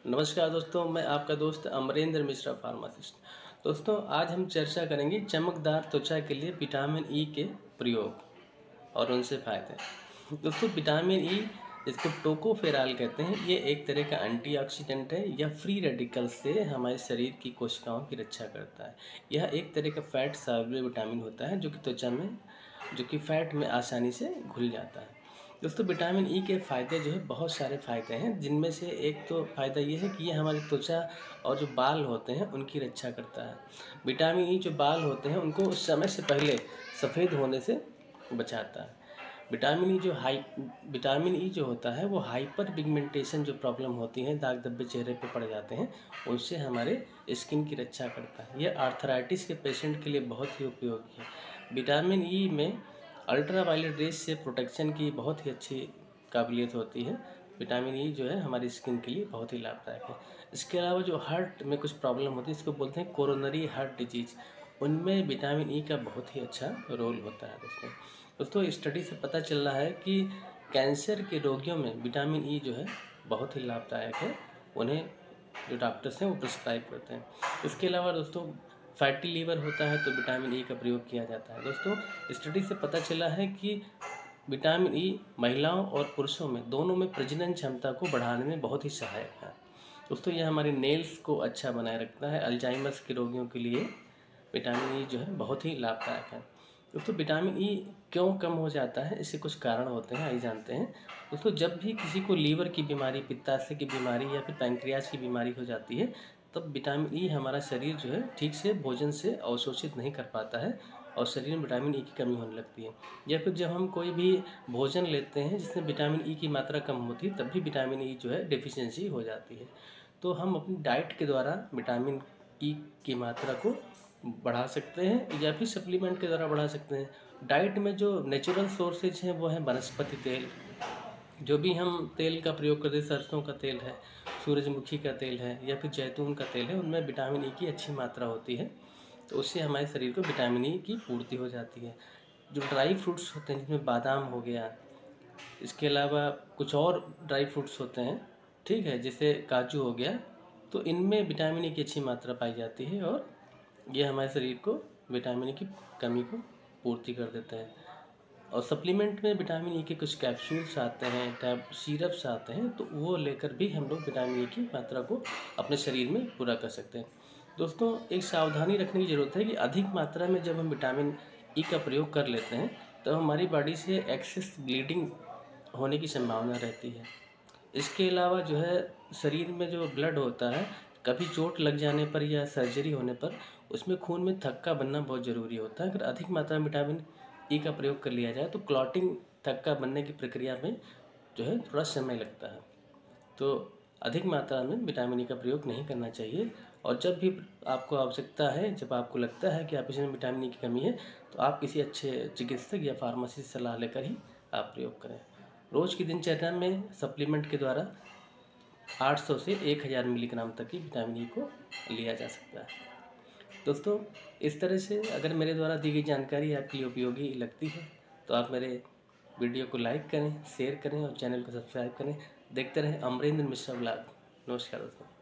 नमस्कार दोस्तों, मैं आपका दोस्त अमरेंद्र मिश्रा फार्मासिस्ट। दोस्तों, आज हम चर्चा करेंगे चमकदार त्वचा के लिए विटामिन ई के प्रयोग और उनसे फ़ायदे। दोस्तों, विटामिन ई जिसको टोकोफेरॉल कहते हैं, ये एक तरह का एंटीऑक्सीडेंट है। यह फ्री रेडिकल्स से हमारे शरीर की कोशिकाओं की रक्षा करता है। यह एक तरह का फैट सॉल्युबल विटामिन होता है जो कि त्वचा में फैट में आसानी से घुल जाता है। दोस्तों, विटामिन ई के फ़ायदे जो है बहुत सारे फ़ायदे हैं, जिनमें से एक तो फ़ायदा ये है कि ये हमारी त्वचा और जो बाल होते हैं उनकी रक्षा करता है। विटामिन ई जो बाल होते हैं उनको समय से पहले सफ़ेद होने से बचाता है। विटामिन ई जो होता है वो हाइपर पिगमेंटेशन जो प्रॉब्लम होती है, दाग धब्बे चेहरे पे पड़ जाते हैं, उनसे हमारे स्किन की रक्षा करता है। यह आर्थराइटिस के पेशेंट के लिए बहुत ही उपयोगी है। विटामिन ई में अल्ट्रा वायलेट रेज से प्रोटेक्शन की बहुत ही अच्छी काबिलियत होती है। विटामिन ई जो है हमारी स्किन के लिए बहुत ही लाभदायक है। इसके अलावा जो हार्ट में कुछ प्रॉब्लम होती है, इसको बोलते हैं कोरोनरी हार्ट डिजीज़, उनमें विटामिन ई का बहुत ही अच्छा रोल होता है। दोस्तों, स्टडी से पता चल रहा है कि कैंसर के रोगियों में विटामिन ई जो है बहुत ही लाभदायक है। उन्हें जो डॉक्टर्स हैं वो प्रिस्क्राइब करते हैं। इसके अलावा दोस्तों, फैटी लीवर होता है तो विटामिन ई का प्रयोग किया जाता है। दोस्तों, स्टडी से पता चला है कि विटामिन ई महिलाओं और पुरुषों में दोनों में प्रजनन क्षमता को बढ़ाने में बहुत ही सहायक है। दोस्तों, यह हमारे नेल्स को अच्छा बनाए रखता है। अल्जाइमर्स के रोगियों के लिए विटामिन ई जो है बहुत ही लाभदायक है। दोस्तों, विटामिन ई क्यों कम हो जाता है, इसके कुछ कारण होते हैं, आइए जानते हैं। दोस्तों, जब भी किसी को लीवर की बीमारी, पित्ताशय की बीमारी या फिर पैंक्रियाज की बीमारी हो जाती है, तब विटामिन ई हमारा शरीर जो है ठीक से भोजन से अवशोषित नहीं कर पाता है और शरीर में विटामिन ई की कमी होने लगती है। या फिर जब हम कोई भी भोजन लेते हैं जिसमें विटामिन ई की मात्रा कम होती है, तब भी विटामिन ई जो है डेफिशिएंसी हो जाती है। तो हम अपनी डाइट के द्वारा विटामिन ई की मात्रा को बढ़ा सकते हैं या फिर सप्लीमेंट के द्वारा बढ़ा सकते हैं। डाइट में जो नेचुरल सोर्सेज हैं वो हैं वनस्पति तेल। जो भी हम तेल का प्रयोग करते हैं, सरसों का तेल है, सूरजमुखी का तेल है या फिर जैतून का तेल है, उनमें विटामिन ई की अच्छी मात्रा होती है। तो उससे हमारे शरीर को विटामिन ई की पूर्ति हो जाती है। जो ड्राई फ्रूट्स होते हैं, जिसमें बादाम हो गया, इसके अलावा कुछ और ड्राई फ्रूट्स होते हैं, ठीक है, जैसे काजू हो गया, तो इनमें विटामिन ई की अच्छी मात्रा पाई जाती है और ये हमारे शरीर को विटामिन ई की कमी को पूर्ति कर देता है। और सप्लीमेंट में विटामिन ई के कुछ कैप्सूल्स आते हैं, टैब सिरप्स आते हैं, तो वो लेकर भी हम लोग विटामिन ई की मात्रा को अपने शरीर में पूरा कर सकते हैं। दोस्तों, एक सावधानी रखने की ज़रूरत है कि अधिक मात्रा में जब हम विटामिन ई का प्रयोग कर लेते हैं तो हमारी बॉडी से एक्सेस ब्लीडिंग होने की संभावना रहती है। इसके अलावा जो है शरीर में जो ब्लड होता है, कभी चोट लग जाने पर या सर्जरी होने पर उसमें खून में थक्का बनना बहुत ज़रूरी होता है। अगर अधिक मात्रा में विटामिन ई का प्रयोग कर लिया जाए तो क्लॉटिंग थक्का बनने की प्रक्रिया में जो है थोड़ा समय लगता है। तो अधिक मात्रा में विटामिन ई का प्रयोग नहीं करना चाहिए। और जब भी आपको आवश्यकता है, जब आपको लगता है कि आप इसमें विटामिन ई की कमी है, तो आप किसी अच्छे चिकित्सक या फार्मासिस्ट से सलाह लेकर ही आप प्रयोग करें। रोज़ की दिनचर्या में सप्लीमेंट के द्वारा 800 से 1000 मिलीग्राम तक की विटामिन ई को लिया जा सकता है। दोस्तों, इस तरह से अगर मेरे द्वारा दी गई जानकारी आपके लिए उपयोगी लगती है तो आप मेरे वीडियो को लाइक करें, शेयर करें और चैनल को सब्सक्राइब करें। देखते रहें अमरेंद्र मिश्रा ब्लॉग। नमस्कार दोस्तों।